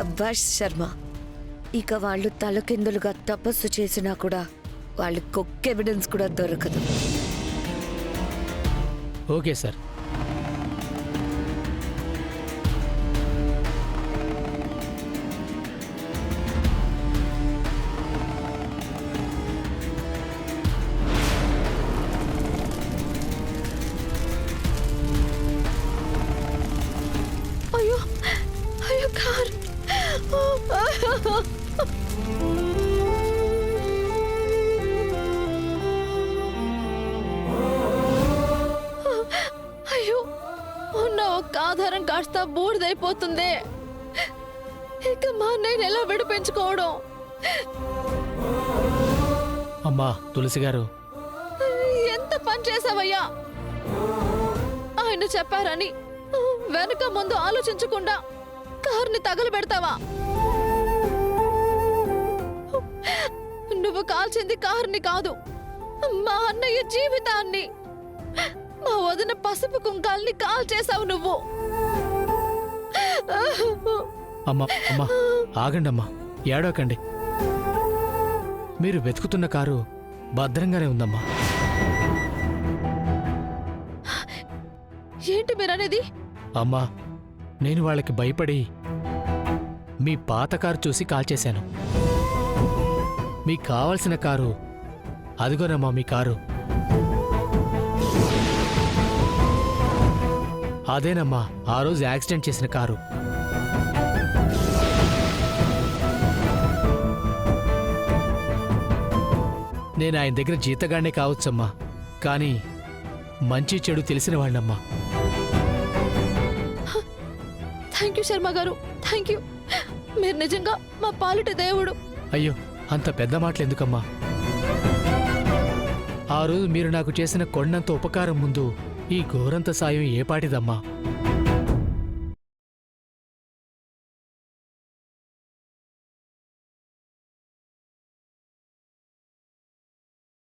శభాష్ శర్మ. ఇక వాళ్ళు తలకిందులుగా తపస్సు చేసినా కూడా వాళ్ళకి ఒక్క ఎవిడెన్స్ కూడా దొరకదు. Okay sir. అయ్యో అయ్యో కార్. అయ్యో ఉన్న ఒక్క ఆధారం కాస్త బూడిదైపోతుంది. ఇక మా అన్నయ్యని ఎలా విడిపించుకోవడం? అమ్మా తులసి గారు, ఎంత పని చేసావయ్యా? ఆయన చెప్పారని వెనుక ముందు ఆలోచించకుండా కార్ని తగలబెడతావా? నువ్వు కాల్చింది కార్ని కాదు, మా అన్నయ్య జీవితాన్ని, మా వదిన పసుపు కుంకాల్ని కాల్ చేసావు నువ్వు. అమ్మా అమ్మా ఆగండి అమ్మా, ఏడవకండి. మీరు వెతుకుతున్న కారు భద్రంగానే ఉందమ్మా. ఏంటి మీరనేది? అమ్మా, నేను వాళ్ళకి భయపడి మీ పాత కారు చూసి కాల్ చేశాను. మీకు కావలసిన కారు అదిగోనమ్మా మీ కారు. అదేనమ్మా ఆ రోజు యాక్సిడెంట్ చేసిన కారు. నేను ఆయన దగ్గర జీతగానే కావచ్చమ్మా, కానీ మంచి చెడు తెలిసిన వాళ్ళమ్మా. థ్యాంక్ యూ శర్మ గారు, థ్యాంక్ యూ. మీరు నిజంగా మా పాలిట దేవుడు. అయ్యో అంత పెద్ద మాటలు ఎందుకమ్మా? ఆ రోజు మీరు నాకు చేసిన కొండంత ఉపకారం ముందు ఈ ఘోరంత సాయం ఏపాటిదమ్మా?